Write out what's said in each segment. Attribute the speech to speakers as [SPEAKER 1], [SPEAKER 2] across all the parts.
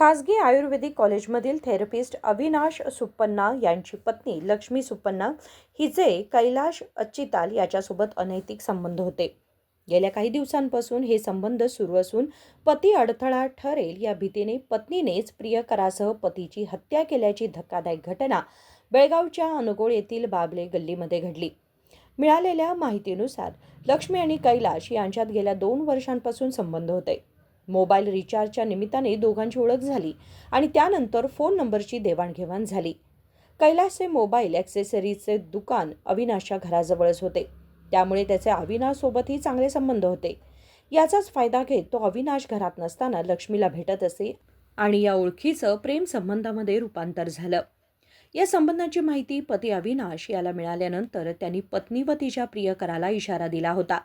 [SPEAKER 1] खासगी आयुर्वेदिक कॉलेजमधील थेरपिस्ट अविनाश सुप्पन्ना यांची पत्नी लक्ष्मी सुप्पन्ना हिचे कैलाश अच्चिताल याच्यासोबत अनैतिक संबंध होते. गेल्या काही दिवसांपासून हे संबंध सुरू असून पती अडथळा ठरेल या भीतीने पत्नीनेच प्रियकरासह पतीची हत्या केल्याची धक्कादायक घटना बेळगावच्या अनगोळ येथील बाबले गल्लीमध्ये घडली. मिळालेल्या माहितीनुसार लक्ष्मी आणि कैलाश यांच्यात गेल्या 2 वर्षांपासून संबंध होते. मोबाईल रिचार्जच्या निमित्ताने दोघांची ओळख झाली आणि त्यानंतर फोन नंबरची देवाणघेवाण झाली. कैलासचे मोबाईल ॲक्सेसरीजचे दुकान अविनाशच्या घराजवळच होते, त्यामुळे त्याचे अविनाशसोबतही चांगले संबंध होते. याचाच फायदा घेत तो अविनाश घरात नसताना लक्ष्मीला भेटत असे आणि या ओळखीचं प्रेम संबंधामध्ये रूपांतर झालं. या संबंधाची माहिती पती अविनाश याला मिळाल्यानंतर त्यांनी पत्नी व तिच्या प्रियकराला इशारा दिला होता.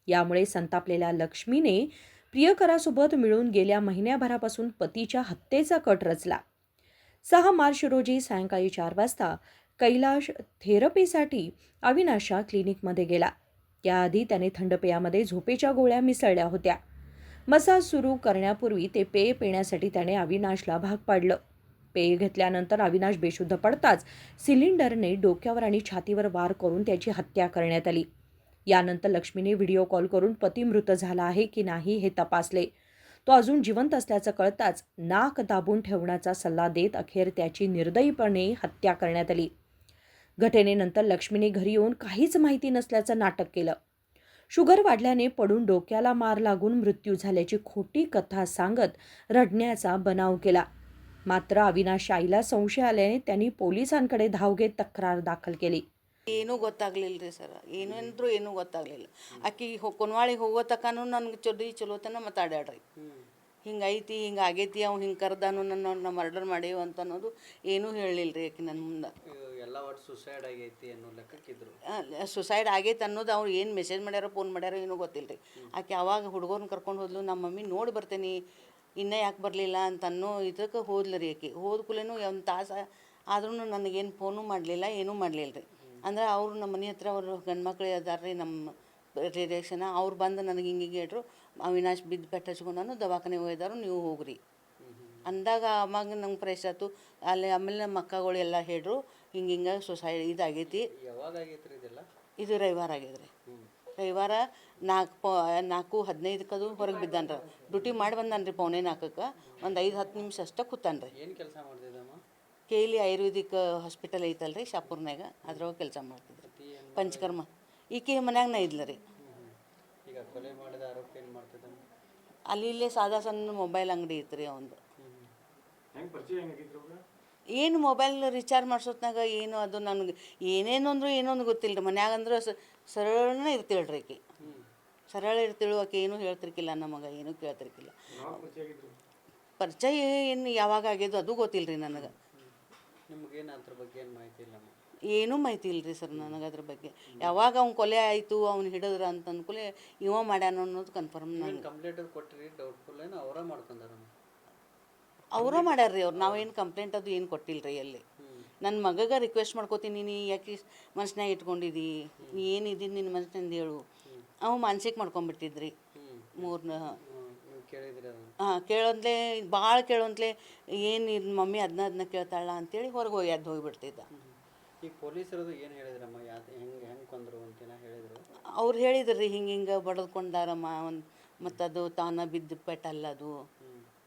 [SPEAKER 1] यामुळे संतापलेल्या लक्ष्मीने प्रियकरासोबत मिळून गेल्या महिन्याभरापासून पतीच्या हत्येचा कट रचला. 6 मार्च रोजी सायंकाळी 4 वाजता कैलाश थेरपीसाठी अविनाशच्या क्लिनिकमध्ये गेला. त्याआधी त्याने थंड पेयामध्ये झोपेच्या गोळ्या मिसळल्या होत्या. मसाज सुरू करण्यापूर्वी ते पेय पिण्यासाठी त्याने अविनाशला भाग पाडलं. पेय घेतल्यानंतर अविनाश बेशुद्ध पडताच सिलिंडरने डोक्यावर आणि छातीवर वार करून त्याची हत्या करण्यात आली. यानंतर लक्ष्मीने व्हिडिओ कॉल करून पती मृत झाला आहे की नाही हे तपासले. तो अजून जिवंत असल्याचं कळताच नाक दाबून ठेवण्याचा सल्ला देत अखेर त्याची निर्दयीपणे हत्या करण्यात आली. घटनेनंतर लक्ष्मीने घरी येऊन काहीच माहिती नसल्याचं नाटक केलं. शुगर वाढल्याने पडून डोक्याला मार लागून मृत्यू झाल्याची खोटी कथा सांगत रडण्याचा बनाव केला. मात्र अविनाशच्या आईला संशय आल्याने त्यांनी पोलिसांकडे धाव घेत तक्रार दाखल केली.
[SPEAKER 2] ಏನೂ ಗೊತ್ತಾಗಲಿಲ್ಲ ರೀ ಸರ್, ಏನೂ ಗೊತ್ತಾಗಲಿಲ್ಲ. ಆಕಿ ಕೊನ್ವಾಳಿಗೆ ಹೋಗೋ ತನಕನೂ ನನಗೆ ಚಲೋತನ ಮಾತಾಡ್ಯಾಡ್ರಿ. ಹಿಂಗೈತಿ ಹಿಂಗೆ ಆಗೈತಿ ಅವ್ನು ಹಿಂಗೆ ಕರೆದಾನು ನನ್ನ ಮರ್ಡರ್ ಮಾಡೇವು ಅಂತ ಅನ್ನೋದು ಏನೂ ಹೇಳಲಿಲ್ಲ ರೀ ಆಕಿ ನನ್ನ ಮುಂದೆ.
[SPEAKER 3] ಎಲ್ಲ ಒಟ್ಟು ಸುಸೈಡ್ ಆಗೈತಿ ಅನ್ನೋ ಲೆಕ್ಕಕ್ಕಿದ್ರು.
[SPEAKER 2] ಸುಸೈಡ್ ಆಗೈತೆ ಅನ್ನೋದು ಅವ್ರು ಏನು ಮೆಸೇಜ್ ಮಾಡ್ಯಾರೋ ಫೋನ್ ಮಾಡ್ಯಾರೋ ಏನೂ ಗೊತ್ತಿಲ್ಲ ರೀ. ಆಕೆ ಅವಾಗ ಹುಡುಗರನ್ನ ಕರ್ಕೊಂಡು ಹೋದ್ಲು. ನಮ್ಮ ಮಮ್ಮಿ ನೋಡಿ ಬರ್ತೇನೆ ಇನ್ನೂ ಯಾಕೆ ಬರಲಿಲ್ಲ ಅಂತ ಅನ್ನೋ ಇದಕ್ಕೆ ಹೋದ್ಲು ರೀ ಆಕೆ. ಹೋದ ಕೂಡಲೇ ಒಂದು ತಾಸು ಆದ್ರೂ ನನಗೇನು ಫೋನು ಮಾಡಲಿಲ್ಲ, ಏನೂ ಮಾಡಲಿಲ್ಲ ರೀ. ಅಂದ್ರೆ ಅವರು ನಮ್ಮ ಮನೆ ಹತ್ರ ಅವರು ಗಂಡು ಮಕ್ಳು ಅದಾರ ರೀ, ನಮ್ಮ ರಿಲೇಷನ್. ಅವ್ರು ಬಂದು ನನಗೆ ಹಿಂಗೆ ಹೇಳ್ರು, ಅವಿನಾಶ್ ಬಿದ್ದು ಪೆಟ್ಟು ಹಚ್ಕೊಂಡಾನು ದವಾಖಾನೆಗೆ ಹೋಗಿದಾರು, ನೀವು ಹೋಗ್ರಿ ಅಂದಾಗ ಅವಾಗ ನಂಗೆ ಫ್ರೆಶ್ ಆಯ್ತು. ಅಲ್ಲಿ ಆಮೇಲೆ ನಮ್ಮ ಅಕ್ಕಗಳು ಎಲ್ಲ ಹೇಳ್ರು ಹಿಂಗೆ ಸುಸೈಡ್ ಇದಾಗೈತಿ.
[SPEAKER 3] ಯಾವಾಗ ಆಗೈತ್ರಿ ಇದೆಲ್ಲ?
[SPEAKER 2] ಇದು ರವಿವಾರ ಆಗ್ಯದ್ರಿ. ರವಿವಾರ 4:15 ಅದು ಹೊರಗೆ ಬಿದ್ದಾನ್ರಿ. ಡ್ಯೂಟಿ ಮಾಡಿ ಬಂದಾನ್ರಿ 3:45. ಒಂದು 5-10 ನಿಮಿಷ ಅಷ್ಟೇ ಕೂತಾನ್ರಿ.
[SPEAKER 3] ಏನು ಕೆಲಸ ಮಾಡ್ತಿದ್ದಮ್ಮ?
[SPEAKER 2] KLE ಆಯುರ್ವೇದಿಕ್ ಹಾಸ್ಪಿಟಲ್ ಐತಲ್ರಿ ಶಾಪುರ್ನಾಗ, ಅದ್ರೊಳಗೆ ಕೆಲಸ ಮಾಡ್ತಿದ್ರಿ. ಪಂಚಕರ್ಮ. ಈಕೆ ಮನ್ಯಾಗ ನಾ ಇದ್ಲ ರೀ.
[SPEAKER 3] ಈಗ ಕೊಲೆ ಮಾಡಿದ ಆರೋಪ ಏನು ಮಾಡ್ತಿದ್ದಾನೆ?
[SPEAKER 2] ಅಲ್ಲಿ ಇಲ್ಲೇ ಸಾದಾ ಸಣ್ಣ ಮೊಬೈಲ್ ಅಂಗಡಿ ಐತ್ರಿ ಅವಂದು. ಏನು ಮೊಬೈಲ್ ರಿಚಾರ್ಜ್ ಮಾಡ್ಸೋತ್ನಾಗ ಏನು ಅದು ನನಗೆ ಏನೇನು ಅಂದರೂ ಏನೊಂದು ಗೊತ್ತಿಲ್ಲ ರೀ. ಮನ್ಯಾಗ ಅಂದ್ರೆ ಸರಳನೇ ಇರ್ತೀಳ್ರಿ ಆಕೆ. ಸರಳ ಇರ್ತೀಳು ಆಕೆ, ಏನೂ ಹೇಳ್ತಿರ್ಕಿಲ್ಲ ನಮಗೆ, ಏನೂ ಕೇಳ್ತಿರ್ಕಿಲ್ಲ. ಪರಿಚಯ ಏನು ಯಾವಾಗ ಆಗ್ಯದು ಅದು ಗೊತ್ತಿಲ್ಲ ರೀ ನನಗೆ.
[SPEAKER 3] ನಿಮ್ಗೇನು ಅದ್ರ ಬಗ್ಗೆ ಏನು ಮಾಹಿತಿ ಇಲ್ಲಮ್ಮ?
[SPEAKER 2] ಏನೂ ಮಾಹಿತಿ ಇಲ್ಲ ರೀ ಸರ್ ನನಗೆ ಅದ್ರ ಬಗ್ಗೆ. ಯಾವಾಗ ಅವ್ನು ಕೊಲೆ ಆಯಿತು, ಅವ್ನು ಹಿಡಿದ್ರ ಅಂತ ಅಂದ್ಕೂಲೆ ಇವ ಮಾಡ್ಯಾನ ಅನ್ನೋದು ಕನ್ಫರ್ಮ್. ನಾನು
[SPEAKER 3] ಕಂಪ್ಲೇಂಟ್ ಕೊಟ್ಟಿರಿ, ಡೌಟ್ಫುಲ್ ಏನು ಅವರ ಮಾಡ್ಕೊಂಡಾರಮ್ಮ?
[SPEAKER 2] ಅವರ ಮಾಡ್ಯಾರ ರೀ ಅವ್ರು. ನಾವೇನು ಕಂಪ್ಲೇಂಟ್ ಅದು ಏನು ಕೊಟ್ಟಿಲ್ಲ ರೀ ಅಲ್ಲಿ. ನನ್ನ ಮಗಗೆ ರಿಕ್ವೆಸ್ಟ್ ಮಾಡ್ಕೋತೀನಿ, ನೀ ಯಾಕೆ ಮನ್ಸ್ನಾಗ ಇಟ್ಕೊಂಡಿದ್ದಿ, ನೀ ಏನಿದ್ದೀನಿ ನಿನ್ನ ಮನ್ಸಿನಿಂದ ಹೇಳು. ಅವು ಮಾನಸಿಕ ಮಾಡ್ಕೊಂಬಿಟ್ಟಿದ್ರಿ. ಕೇಳೋದ್ಲೆ ಭಾಳ ಕೇಳೋಂತ್ಲೆ ಏನು ಇದು ಮಮ್ಮಿ ಅದನ್ನ ಕೇಳ್ತಾಳ ಅಂತೇಳಿ ಹೊರಗೆ ಹೋಗಿ ಎದ್ದು ಹೋಗಿಬಿಡ್ತಿದ್ದ.
[SPEAKER 3] ಈಗ ಪೊಲೀಸರದು ಏನು ಹೇಳಿದ್ರಮ್ಮ? ಹೆಂಗೆ ಕೊಂದರು ಅಂತೇನ ಹೇಳಿದ್ರು?
[SPEAKER 2] ಅವ್ರು ಹೇಳಿದ್ರು ರೀ ಹಿಂಗೆ ಬಡದ್ಕೊಂಡಾರಮ್ಮ, ಮತ್ತು ಅದು ತಾನ ಬಿದ್ದು ಪೆಟ್ಟಲ್ಲ ಅದು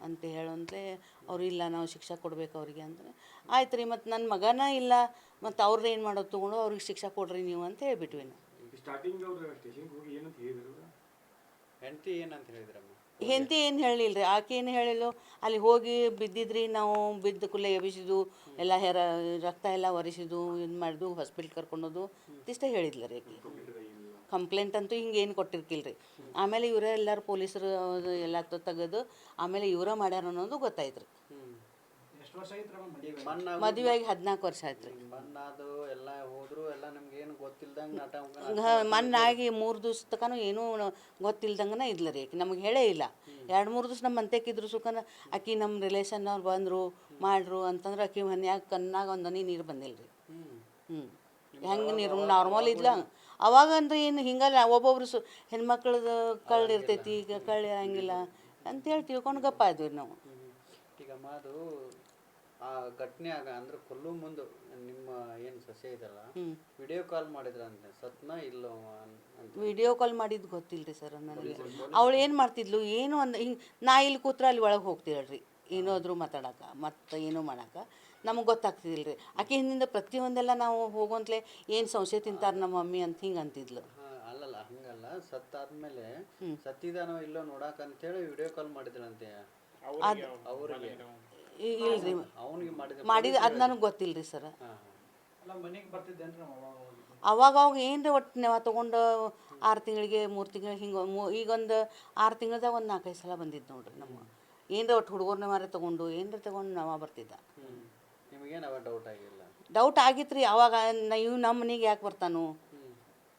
[SPEAKER 2] ಅಂತ ಹೇಳೋಂತ್ಲೆ ಅವ್ರು ಇಲ್ಲ ನಾವು ಶಿಕ್ಷೆ ಕೊಡ್ಬೇಕು ಅವ್ರಿಗೆ ಅಂದರೆ ಆಯ್ತು ರೀ. ಮತ್ತು ನನ್ನ ಮಗನ ಇಲ್ಲ, ಮತ್ತು ಅವ್ರದ್ದು ಏನು ಮಾಡೋದು ತೊಗೊಂಡು ಅವ್ರಿಗೆ ಶಿಕ್ಷೆ ಕೊಡ್ರಿ ನೀವು ಅಂತ ಹೇಳ್ಬಿಟ್ವಿ ನಾವು.
[SPEAKER 3] ಹೆಂಡತಿ ಏನಂತ ಹೇಳಿದ್ರಮ್ಮ?
[SPEAKER 2] ಹೆಂಡತಿ ಏನು ಹೇಳಿಲ್ಲ ರೀ. ಆಕೆ ಏನು ಹೇಳಿಲ್ಲ. ಅಲ್ಲಿ ಹೋಗಿ ಬಿದ್ದಿದ್ರಿ, ನಾವು ಬಿದ್ದ ಕೂಡಲೇ ಎಬ್ಬಿಸಿದ್ದು ಎಲ್ಲ ರಕ್ತ ಎಲ್ಲ ಒರೆಸಿದ್ದು, ಇದು ಮಾಡಿದ್ದು, ಹಾಸ್ಪಿಟ್ಲ್ ಕರ್ಕೊಂಡೋದು ಇಷ್ಟೇ ಹೇಳಿದ್ಲ ರೀ ಆಕೆ. ಕಂಪ್ಲೇಂಟ್ ಅಂತೂ ಹಿಂಗೆ ಏನು ಕೊಟ್ಟಿರ್ಕಿಲ್ಲ ರೀ. ಆಮೇಲೆ ಇವರೇ ಎಲ್ಲರೂ ಪೊಲೀಸರು ಎಲ್ಲ ತೆಗೆದು ಆಮೇಲೆ ಇವರ ಮಾಡ್ಯಾರ ಅನ್ನೋದು ಗೊತ್ತಾಯ್ತು ರೀ. ಮದುವೆಯಾಗಿ 14 ವರ್ಷ ಆಯ್ತು ರೀ.
[SPEAKER 3] ಮಣ್ಣಾದು ಎಲ್ಲ ಹೋದ್ರು ಎಲ್ಲ ನಮ್ಗೆ ಏನು ಗೊತ್ತಿಲ್ದಂಗೆ
[SPEAKER 2] ಮಣ್ಣಾಗಿ 3 ದಿವ್ಸ ತನಕ ಏನೂ ಗೊತ್ತಿಲ್ದಂಗೆ ಇದ್ಲ ರೀ ಆಕೆ. ನಮಗೆ ಹೇಳೇ ಇಲ್ಲ. 2-3 ದಿವ್ಸ ನಮ್ಮ ಮಂತೆಕಿದ್ರು ಸುಖನ ಆಕಿ ನಮ್ಮ ರಿಲೇಷನ್ ಅವ್ರು ಬಂದರು ಮಾಡ್ರು ಅಂತಂದ್ರೆ ಆಕಿ ಮನ್ಯಾಗ ಕಣ್ಣಾಗ ಒಂದು ಹನಿ ನೀರು ಬಂದಿಲ್ಲ ರೀ. ಹೆಂಗೆ ನೀರು ನಾರ್ಮಲ್ ಇದ್ಲ ಅವಾಗ ಅಂದ್ರೆ ಏನು ಹಿಂಗಲ್ಲ. ಒಬ್ಬೊಬ್ರು ಹೆಣ್ಮಕ್ಳದ್ದು ಕಳ್ಳು ಇರ್ತೈತಿ, ಈಗ ಕಳ್ಳು ಇರಂಗಿಲ್ಲ ಅಂತೇಳಿ ತಿಳ್ಕೊಂಡು ಗಪ್ಪ ಆದ್ವಿ ನಾವು.
[SPEAKER 3] ಈಗ ಈಗಮ್ಮ ಅದು ಆ ಘಟನೆ ಅಂದ್ರೆ ಕೊಲ್ಲೋ ಮುಂದೆ ನಿಮ್ಮ ಏನು ಸಸ್ಯ ಇದಲ್ಲ ವಿಡಿಯೋ ಕಾಲ್ ಮಾಡಿದ್ರಂತೆ ಸತ್ನ ಇಲ್ಲೋ ಅಂತ
[SPEAKER 2] ವಿಡಿಯೋ ಕಾಲ್ ಮಾಡಿದ್ದು ಗೊತ್ತಿಲ್ಲ ರೀ ಸರ್ ನನಗೆ. ಅವಳು ಏನು ಮಾಡ್ತಿದ್ಲು ಏನು ಅಂದ ಹಿಂಗೆ ನಾ ಇಲ್ಲಿ ಕೂತ್ರೆ ಅಲ್ಲಿ ಒಳಗೆ ಹೋಗ್ತಿರಲ್ರಿ ಏನಾದರೂ ಮಾತಾಡಕ್ಕೆ ಮತ್ತು ಏನೂ ಮಾಡಕ್ಕೆ ನಮಗೆ ಗೊತ್ತಾಗ್ತಿದಿಲ್ಲ ರೀ. ಆಕೆ ಹಿಂದಿಂದ ಪ್ರತಿಯೊಂದೆಲ್ಲ ನಾವು ಹೋಗೋಂತಲೇ ಏನು ಸಂಶಯ ತಿಂತಾರೆ ನಮ್ಮ ಮಮ್ಮಿ ಅಂತ ಹಿಂಗೆ ಅಂತಿದ್ಲು.
[SPEAKER 3] ಅಲ್ಲಲ್ಲ ಹಂಗಲ್ಲ, ಸತ್ತಾದ್ಮೇಲೆ ಸತ್ತಿದಾನೋ ಇಲ್ಲೋ ನೋಡಕ್ಕಂತೇಳಿ ವಿಡಿಯೋ ಕಾಲ್ ಮಾಡಿದ್ರಂತೆ ಅವ್ರಿಗೆ.
[SPEAKER 2] ಇಲ್ರಿ
[SPEAKER 3] ಅವನಿಗೆ
[SPEAKER 2] ಮಾಡಿದ ಅದು ನನಗೆ ಗೊತ್ತಿಲ್ಲ ರೀ ಸರ್. ಅವಾಗ ಅವಾಗ ಏನರ ಒಟ್ಟು ನಾವು ತೊಗೊಂಡು 6 ತಿಂಗಳಿಗೆ 3 ತಿಂಗಳಿಗೆ ಹಿಂಗೆ ಈಗೊಂದು 6 ತಿಂಗಳದಾಗ ಒಂದು 4-5 ಸಲ ಬಂದಿದ್ದು ನೋಡ್ರಿ ನಮ್ಮ ಏನರ ಒಟ್ಟು ಹುಡುಗರ್ನ ಮಾರ ತೊಗೊಂಡು ಏನರ ತೊಗೊಂಡು ನಾವ ಬರ್ತಿದ್ದ.
[SPEAKER 3] ನಿಮಗೇನು ಅವಾಗ ಡೌಟ್ ಆಗಿಲ್ಲ?
[SPEAKER 2] ಡೌಟ್ ಆಗಿತ್ತು ರೀ ಅವಾಗ. ಇವು ನಮ್ಮ ಮನೆಗೆ ಯಾಕೆ ಬರ್ತಾನೋ,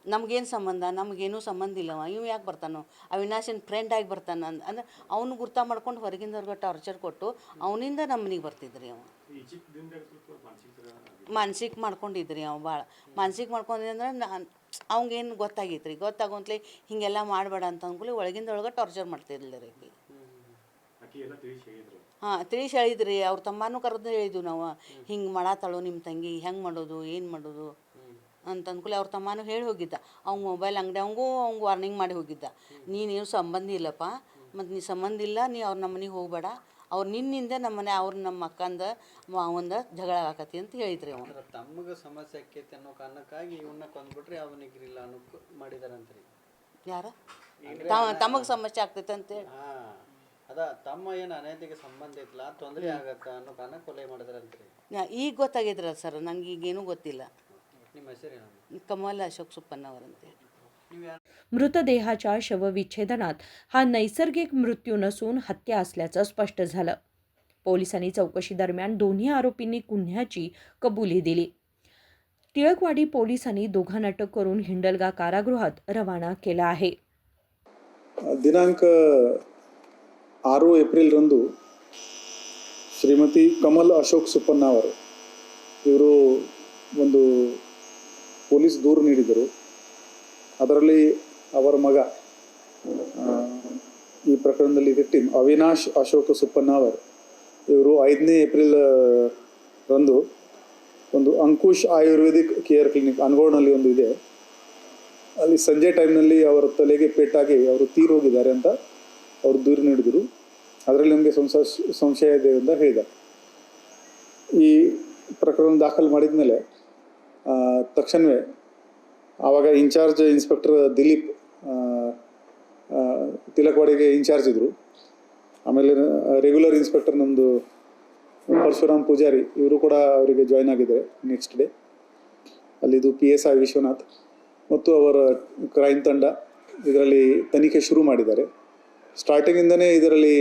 [SPEAKER 2] ನಮಗೇನು ಸಂಬಂಧ, ನಮಗೇನೂ ಸಂಬಂಧ ಇಲ್ಲವ, ಇವು ಯಾಕೆ ಬರ್ತಾನೋ, ಅವಿನಾಶನ ಫ್ರೆಂಡ್ ಆಗಿ ಬರ್ತಾನ ಅಂದ್ರೆ ಅವನು ಗುರ್ತ ಮಾಡ್ಕೊಂಡು ಹೊರಗಿಂದವ್ರಿಗೆ ಟಾರ್ಚರ್ ಕೊಟ್ಟು ಅವನಿಂದ ನಮ್ಮ ಮನೆಗೆ ಬರ್ತಿದ್ರಿ ಅವ. ಮಾನಸಿಕ ಮಾಡ್ಕೊಂಡಿದ್ರಿ ಅವ ಭಾಳ ಮಾನಸಿಕ ಮಾಡ್ಕೊಂಡಿದ್ರೆ ಅವಂಗೇನು ಗೊತ್ತಾಗಿತ್ತು ರೀ. ಗೊತ್ತಾಗೋಂತಲೇ ಹೀಗೆಲ್ಲ ಮಾಡಬೇಡ ಅಂತ ಅಂದ್ಕೊಳ್ಳಿ ಒಳಗಿಂದೊಳಗೆ ಟಾರ್ಚರ್ ಮಾಡ್ತಿರ್ಲಿಲ್ಲ ರೀ. ಹಾಂ ತಿಳಿಸಿ ಹೇಳಿದ್ರಿ. ಅವ್ರ ತಮ್ಮನೂ ಕರೆದು ಹೇಳಿದ್ವು ನಾವು, ಹಿಂಗೆ ಮಾಡಾತಾಳು ನಿಮ್ಮ ತಂಗಿ, ಹೆಂಗೆ ಮಾಡೋದು ಏನು ಮಾಡೋದು ಅಂತ ಅಂದ್ಕೊಳ್ಳಿ ಅವ್ರ ತಮ್ಮನೂ ಹೇಳಿ ಹೋಗಿದ್ದ. ಅವ್ನು ಮೊಬೈಲ್ ಅಂಗಡಿ ಅವಂಗೂ ವಾರ್ನಿಂಗ್ ಮಾಡಿ ಹೋಗಿದ್ದ, ನೀನೇನು ಸಂಬಂಧ ಇಲ್ಲಪ್ಪ, ಮತ್ತು ನೀ ಸಂಬಂಧ ಇಲ್ಲ, ನೀ ಅವ್ರ ನಮ್ಮ ಮನೆಗೆ ಹೋಗಬೇಡ, ಅವ್ರು ನಿನ್ನಿಂದ ನಮ್ಮ ಮನೆ ಅವ್ರು ನಮ್ಮ ಅಕ್ಕಂದ ಮಾವಂದ ಜಗಳ ಆಕತಿ ಅಂತ ಹೇಳಿದ್ರಿ ಅವನು.
[SPEAKER 3] ತಮಗೆ ಸಮಸ್ಯೆ ಆಕೈತಿ ಅನ್ನೋ ಕಾರಣಕ್ಕಾಗಿ ಇವನ್ನ ಕೊಂದ್ಬಿಟ್ರಿ ಅವನಿಗಿರಿಲ್ಲ ಅನ್ನೋ ಮಾಡಿದಾರಂತ್ರಿ.
[SPEAKER 2] ಯಾರ ತಮಗೆ ಸಮಸ್ಯೆ ಆಗ್ತೈತೆ ಅಂತೇಳಿ?
[SPEAKER 3] ಹಾಂ ಅದ ತಮ್ಮ ಏನು ಅನೈತಿಕ ಸಂಬಂಧ ಐತಲ್ಲ ತೊಂದರೆ ಆಗತ್ತ ಅನ್ನೋ ಕಾರಣ ಕೊಲೆ ಮಾಡಿದಾರಂತ್ರಿ.
[SPEAKER 2] ಈಗ ಗೊತ್ತಾಗಿದ್ರಲ್ಲ ಸರ್, ನಂಗೆ ಈಗೇನೂ ಗೊತ್ತಿಲ್ಲ.
[SPEAKER 3] ನಿಮ್ಮ ಹೆಸರೇನು?
[SPEAKER 2] कमल अशोक सुप्पन्नावरंते.
[SPEAKER 1] मृतदेहाच्या शवविच्छेदनात हा नैसर्गिक मृत्यू नसून हत्या असल्याचं स्पष्ट झालं. पोलिसांनी चौकशी दरम्यान दोन्ही आरोपींनी गुन्ह्याची कबुली दिली. टिळकवाडी पोलिसांनी दोघांना अटक करून हिंडलगा कारागृहात रवाना केला आहे.
[SPEAKER 4] ದಿನಾಂಕ 6 ಏಪ್ರಿಲ್ರಂದು ಶ್ರೀಮತಿ ಕಮಲ್ ಅಶೋಕ್ ಸುಪ್ಪಣ್ಣವರು ಇವರು ಒಂದು ಪೊಲೀಸ್ ದೂರು ನೀಡಿದರು. ಅದರಲ್ಲಿ ಅವರ ಮಗ ಈ ಪ್ರಕರಣದಲ್ಲಿ ವಿಕ್ಟಿಮ್ ಅವಿನಾಶ್ ಅಶೋಕ್ ಸುಪ್ಪಣ್ಣವರ್ ಇವರು 5ನೇ ಏಪ್ರಿಲ್ ರಂದು ಒಂದು ಅಂಕುಶ್ ಆಯುರ್ವೇದಿಕ್ ಕೇರ್ ಕ್ಲಿನಿಕ್ ಅನ್ಗೋಡ್ನಲ್ಲಿ ಒಂದು ಇದೆ, ಅಲ್ಲಿ ಸಂಜೆ ಟೈಮ್ನಲ್ಲಿ ಅವರ ತಲೆಗೆ ಪೇಟಾಗಿ ಅವರು ತೀರೋಗಿದ್ದಾರೆ ಅಂತ ಅವರು ದೂರು ನೀಡಿದರು. ಅದರಲ್ಲಿ ನಮಗೆ ಸಂಶಯ ಇದೆ ಅಂತ ಹೇಳಿದ್ದಾರೆ. ಈ ಪ್ರಕರಣ ದಾಖಲು ಮಾಡಿದ ಮೇಲೆ ತಕ್ಷಣವೇ ಆವಾಗ ಇನ್ಚಾರ್ಜ್ ಇನ್ಸ್ಪೆಕ್ಟರ್ ದಿಲೀಪ್ ತಿಲಕವಾಡಿಗೆ ಇನ್ಚಾರ್ಜ್ ಇದ್ದರು. ಆಮೇಲೆ ರೆಗ್ಯುಲರ್ ಇನ್ಸ್ಪೆಕ್ಟರ್ ನಮ್ಮದು ಪರಶುರಾಮ್ ಪೂಜಾರಿ ಇವರು ಕೂಡ ಅವರಿಗೆ ಜಾಯ್ನ್ ಆಗಿದ್ದಾರೆ ನೆಕ್ಸ್ಟ್ ಡೇ. ಅಲ್ಲಿದು PSI ವಿಶ್ವನಾಥ್ ಮತ್ತು ಅವರ ಕ್ರೈಮ್ ತಂಡ ಇದರಲ್ಲಿ ತನಿಖೆ ಶುರು ಮಾಡಿದ್ದಾರೆ. ಸ್ಟಾರ್ಟಿಂಗಿಂದನೇ ಇದರಲ್ಲಿ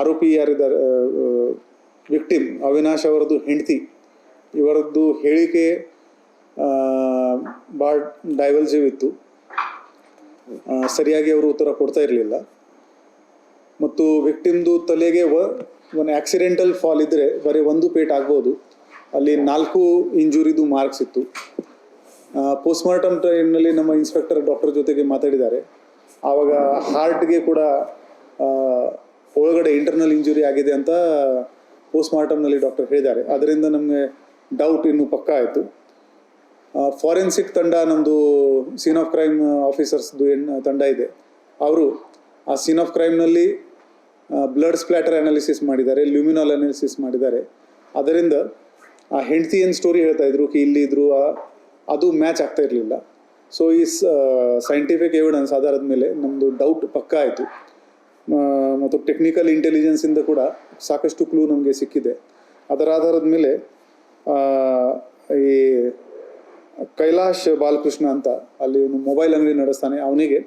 [SPEAKER 4] ಆರೋಪಿ ಯಾರಿದ್ದಾರೆ ವಿಕ್ಟಿಮ್ ಅವಿನಾಶ್ ಅವರದ್ದು ಹೆಂಡತಿ, ಇವರದ್ದು ಹೇಳಿಕೆ ಭಾಳ ಡೈವಲ್ಸಿವ್ ಇತ್ತು. ಸರಿಯಾಗಿ ಅವರು ಉತ್ತರ ಕೊಡ್ತಾ ಇರಲಿಲ್ಲ. ಮತ್ತು ವಿಕ್ಟಿಮ್ದು ತಲೆಗೆ ಒಂದು ಆಕ್ಸಿಡೆಂಟಲ್ ಫಾಲ್ ಇದ್ದರೆ ಬರೀ ಒಂದು ಪೇಟ್ ಆಗ್ಬೋದು, ಅಲ್ಲಿ 4 ಇಂಜುರಿದು ಮಾರ್ಕ್ಸ್ ಇತ್ತು. ಪೋಸ್ಟ್ಮಾರ್ಟಮ್ ಟೈಮ್ನಲ್ಲಿ ನಮ್ಮ ಇನ್ಸ್ಪೆಕ್ಟರ್ ಡಾಕ್ಟರ್ ಜೊತೆಗೆ ಮಾತಾಡಿದ್ದಾರೆ. ಆವಾಗ ಹಾರ್ಟ್ಗೆ ಕೂಡ ಒಳಗಡೆ ಇಂಟರ್ನಲ್ ಇಂಜುರಿ ಆಗಿದೆ ಅಂತ ಪೋಸ್ಟ್ಮಾರ್ಟಮ್ನಲ್ಲಿ ಡಾಕ್ಟರ್ ಹೇಳಿದ್ದಾರೆ. ಅದರಿಂದ ನಮಗೆ ಡೌಟ್ ಇನ್ನೂ ಪಕ್ಕಾ ಆಯಿತು. ಫಾರೆನ್ಸಿಕ್ ತಂಡ ನಮ್ಮದು ಸೀನ್ ಆಫ್ ಕ್ರೈಮ್ ಆಫೀಸರ್ಸ್ದು ತಂಡ ಇದೆ, ಅವರು ಆ ಸೀನ್ ಆಫ್ ಕ್ರೈಮ್ನಲ್ಲಿ ಬ್ಲಡ್ ಸ್ಪ್ಲಾಟರ್ ಅನಾಲಿಸಿಸ್ ಮಾಡಿದ್ದಾರೆ, ಲ್ಯೂಮಿನಾಲ್ ಅನಾಲಿಸಿಸ್ ಮಾಡಿದ್ದಾರೆ. ಅದರಿಂದ ಆ ಹೆಂಡತಿ ಏನು ಸ್ಟೋರಿ ಹೇಳ್ತಾ ಇದ್ರು ಇಲ್ಲಿದ್ರು ಅದು ಮ್ಯಾಚ್ ಆಗ್ತಾ ಇರಲಿಲ್ಲ. ಸೊ ಈ ಸೈಂಟಿಫಿಕ್ ಎವಿಡೆನ್ಸ್ ಆಧಾರದ ಮೇಲೆ ನಮ್ಮದು ಡೌಟ್ ಪಕ್ಕಾ ಆಯಿತು. ಮತ್ತು ಟೆಕ್ನಿಕಲ್ ಇಂಟೆಲಿಜೆನ್ಸಿಂದ ಕೂಡ ಸಾಕಷ್ಟು ಕ್ಲೂ ನಮಗೆ ಸಿಕ್ಕಿದೆ. ಅದರ ಆಧಾರದ ಮೇಲೆ ಈ ಕೈಲಾಶ್ ಬಾಲಕೃಷ್ಣ ಅಂತ ಅಲ್ಲಿ ಒಂದು ಮೊಬೈಲ್ ಅಂಗಡಿ ನಡೆಸ್ತಾನೆ, ಅವನಿಗೆ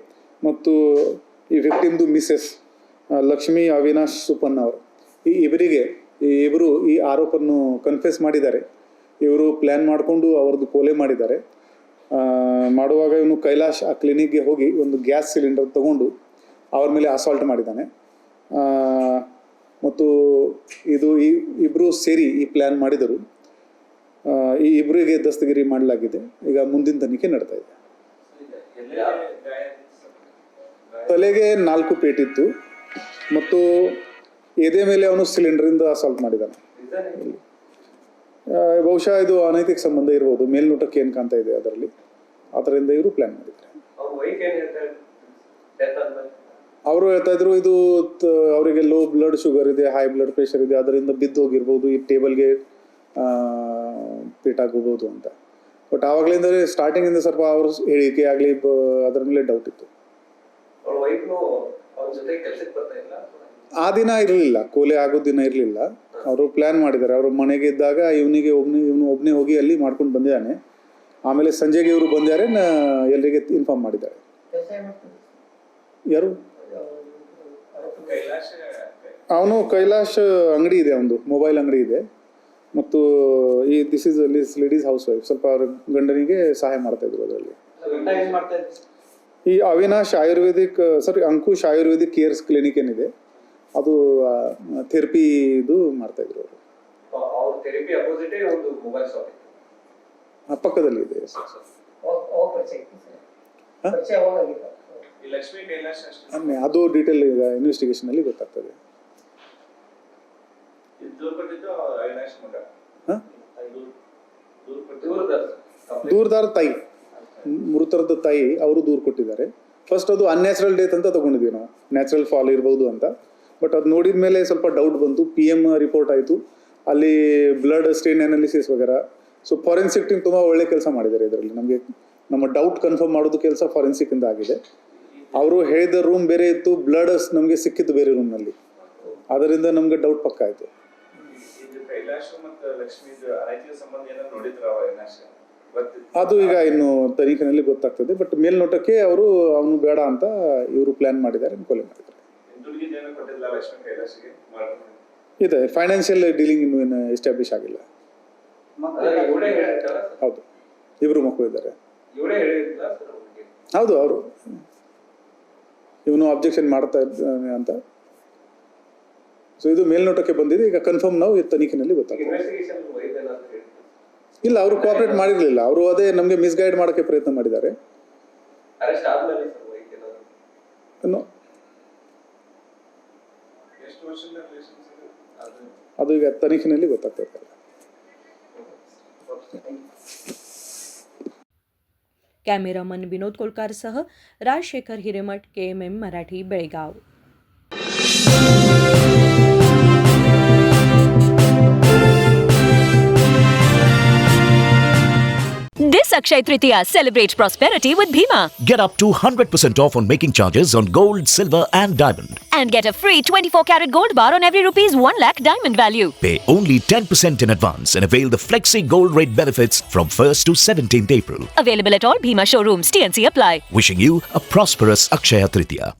[SPEAKER 4] ಮತ್ತು ಈ ವಿಕ್ಟಿಮ್ದು ಮಿಸ್ಸೆಸ್ ಲಕ್ಷ್ಮೀ ಅವಿನಾಶ್ ಸುಪ್ಪಣ್ಣವರು ಈ ಇಬ್ಬರು ಈ ಆರೋಪವನ್ನು ಕನ್ಫೆಸ್ ಮಾಡಿದ್ದಾರೆ. ಇವರು ಪ್ಲ್ಯಾನ್ ಮಾಡಿಕೊಂಡು ಅವ್ರದ್ದು ಕೊಲೆ ಮಾಡಿದ್ದಾರೆ. ಮಾಡುವಾಗ ಇವನು ಕೈಲಾಶ್ ಆ ಕ್ಲಿನಿಕ್ಗೆ ಹೋಗಿ ಒಂದು ಗ್ಯಾಸ್ ಸಿಲಿಂಡರ್ ತಗೊಂಡು ಅವ್ರ ಮೇಲೆ ಅಸಾಲ್ಟ್ ಮಾಡಿದ್ದಾನೆ. ಮತ್ತು ಇದು ಇಬ್ಬರು ಸೇರಿ ಈ ಪ್ಲ್ಯಾನ್ ಮಾಡಿದರು. ಈ ಇಬ್ಬರಿಗೆ ದಸ್ತಗಿರಿ ಮಾಡಲಾಗಿದೆ. ಈಗ ಮುಂದಿನ ತನಿಖೆ ನಡ್ತಾ ಇದೆ. ತಲೆಗೆ 4 ಪೇಟಿತ್ತು ಮತ್ತು ಎದೆ ಮೇಲೆ ಅವನು ಸಿಲಿಂಡರಿಂದ ಅಸಾಲ್ಟ್ ಮಾಡಿದ್ದಾನೆ. ಬಹುಶಃ ಇದು ಅನೈತಿಕ ಸಂಬಂಧ ಇರ್ಬೋದು, ಮೇಲ್ನೋಟಕ್ಕೆ ಏನು ಕಾಣ್ತಾ ಇದೆ ಅದರಲ್ಲಿ, ಅದರಿಂದ ಇವರು ಪ್ಲಾನ್ ಮಾಡಿದ್ದಾರೆ. ಅವರು ಹೇಳ್ತಾ ಇದ್ರು ಇದು ಅವರಿಗೆ ಲೋ ಬ್ಲಡ್ ಶುಗರ್ ಇದೆ, ಹೈ ಬ್ಲಡ್ ಪ್ರೆಷರ್ ಇದೆ, ಅದರಿಂದ ಬಿದ್ದು ಹೋಗಿರ್ಬೋದು, ಈ ಟೇಬಲ್ಗೆ ಪೇಟಾಗೋಗ್ಬೋದು ಅಂತ. ಬಟ್ ಆವಾಗಲಿಂದ ಸ್ಟಾರ್ಟಿಂಗಿಂದ ಸ್ವಲ್ಪ ಅವ್ರ ಹೇಳಿಕೆ ಆಗಲಿ ಅದರ ಮೇಲೆ ಡೌಟ್ ಇತ್ತು. ಆ ದಿನ ಇರಲಿಲ್ಲ, ಕೊಲೆ ಆಗೋ ದಿನ ಇರಲಿಲ್ಲ. ಅವರು ಪ್ಲ್ಯಾನ್ ಮಾಡಿದ್ದಾರೆ. ಅವರು ಮನೆಗೆ ಇದ್ದಾಗ ಇವನು ಒಬ್ಬನೇ ಹೋಗಿ ಅಲ್ಲಿ ಮಾಡ್ಕೊಂಡು ಬಂದಿದ್ದಾನೆ. ಆಮೇಲೆ ಸಂಜೆಗೆ ಇವರು ಬಂದಿದ್ದಾರೆ, ಎಲ್ಲರಿಗೆ ಇನ್ಫಾರ್ಮ್ ಮಾಡಿದ್ದಾರೆ. ಯಾರು? ಅವನು ಕೈಲಾಶ್ ಅಂಗಡಿ ಇದೆ, ಅವನು ಮೊಬೈಲ್ ಅಂಗಡಿ ಇದೆ. ಮತ್ತು ಈ ದಿಸ್ ಲೇಡೀಸ್ ಹೌಸ್ ವೈಫ್, ಸ್ವಲ್ಪ ಅವ್ರ ಗಂಡನಿಗೆ ಸಹಾಯ ಮಾಡ್ತಾ ಇದ್ರು ಅದರಲ್ಲಿ. ಈ ಅವಿನಾಶ್ ಆಯುರ್ವೇದಿಕ್ ಅಂಕುಶ್ ಆಯುರ್ವೇದಿಕ್ ಕೇರ್ಸ್ ಕ್ಲಿನಿಕ್ ಏನಿದೆ ಅದು ಥೆರಪಿ ಇದು ಮಾಡ್ತಾ ಇದ್ರು ಅವರು. ಪಕ್ಕದಲ್ಲಿ ಇದೆ. ಅದು ಡೀಟೇಲ್ ಈಗ ಇನ್ವೆಸ್ಟಿಗೇಷನ್ ಅಲ್ಲಿ ಗೊತ್ತಾಗ್ತದೆ. ದೂರದಾರ ತಾಯಿ, ಮೃತರದ ತಾಯಿ ಅವರು ದೂರು ಕೊಟ್ಟಿದ್ದಾರೆ. ಫಸ್ಟ್ ಅದು ಅನ್ಯಾಚುರಲ್ ಡೆತ್ ಅಂತ ತಗೊಂಡಿದ್ವಿ ನಾವು, ನ್ಯಾಚುರಲ್ ಫಾಲ್ ಇರ್ಬೋದು ಅಂತ. ಬಟ್ ಅದು ನೋಡಿದ ಮೇಲೆ ಸ್ವಲ್ಪ ಡೌಟ್ ಬಂತು. PM ರಿಪೋರ್ಟ್ ಆಯಿತು, ಅಲ್ಲಿ ಬ್ಲಡ್ ಸ್ಟೇನ್ ಅನಾಲಿಸಿಸ್ ವಗೇರಾ. ಸೊ ಫಾರೆನ್ಸಿಕ್ ಟೀಮ್ ತುಂಬ ಒಳ್ಳೆ ಕೆಲಸ ಮಾಡಿದ್ದಾರೆ ಇದರಲ್ಲಿ. ನಮಗೆ ನಮ್ಮ ಡೌಟ್ ಕನ್ಫರ್ಮ್ ಮಾಡೋದು ಕೆಲಸ ಫಾರೆನ್ಸಿಕ್ ಇಂದ ಆಗಿದೆ. ಅವರು ಹೇಳಿದ ರೂಮ್ ಬೇರೆ ಇತ್ತು, ಬ್ಲಡ್ ನಮಗೆ ಸಿಕ್ಕಿತ್ತು ಬೇರೆ ರೂಮ್ನಲ್ಲಿ. ಅದರಿಂದ ನಮಗೆ ಡೌಟ್ ಪಕ್ಕ ಆಯಿತು. ಅದು ಈಗ ಇನ್ನು ತನಿಖೆನಲ್ಲಿ ಗೊತ್ತಾಗ್ತದೆ. ಬಟ್ ಮೇಲ್ನೋಟಕ್ಕೆ ಅವನು ಬೇಡ ಅಂತ ಇವರು ಪ್ಲಾನ್ ಮಾಡಿದ್ದಾರೆ, ಕೊಲೆ ಮಾಡಿದ್ದಾರೆ. ಇದೆ ಫೈನಾನ್ಷಿಯಲ್ ಡೀಲಿಂಗ್ ಇನ್ನೂ ಎಸ್ಟಾಬ್ಲಿಷ್ ಆಗಿಲ್ಲ. ಹೌದು, ಇಬ್ರು ಮಕ್ಕಳು ಇದ್ದಾರೆ. ಹೌದು, ಅವರು ಇವನು ಅಬ್ಜೆಕ್ಷನ್ ಮಾಡ್ತಾ ಇದ್ದಾನೆ ಅಂತ. ಸೊ ಇದು ಮೇಲ್ನೋಟಕ್ಕೆ ಬಂದಿದೆ. ಈಗ ಕನ್ಫರ್ಮ್ ನಾವು ತನಿಖೆನಲ್ಲಿ ಗೊತ್ತಾಗ್ತದೆ. ಇಲ್ಲ, ಅವರು ಕೋಆಪರೇಟ್ ಮಾಡಿರಲಿಲ್ಲ. ಅವರು ಅದೇ ನಮಗೆ ಮಿಸ್ಗೈಡ್ ಮಾಡೋಕ್ಕೆ ಪ್ರಯತ್ನ ಮಾಡಿದ್ದಾರೆ. ಅದು ಈಗ ತನಿಖೆನಲ್ಲಿ ಗೊತ್ತಾಗ್ತದೆ.
[SPEAKER 1] कॅमेरामन विनोद कोलकारसह Rajshekhar Hiremath, KMM Marathi, Belgaum.
[SPEAKER 5] This Akshaya Tritiya, celebrate prosperity with Bhima.
[SPEAKER 6] Get up to 100% off on making charges on gold, silver and diamond.
[SPEAKER 5] And get a free 24-karat gold bar on every ₹1 lakh diamond value.
[SPEAKER 6] Pay only 10% in advance and avail the flexi gold rate benefits from 1st to 17th April.
[SPEAKER 5] Available at all Bhima showrooms. TNC apply.
[SPEAKER 6] Wishing you a prosperous Akshaya Tritiya.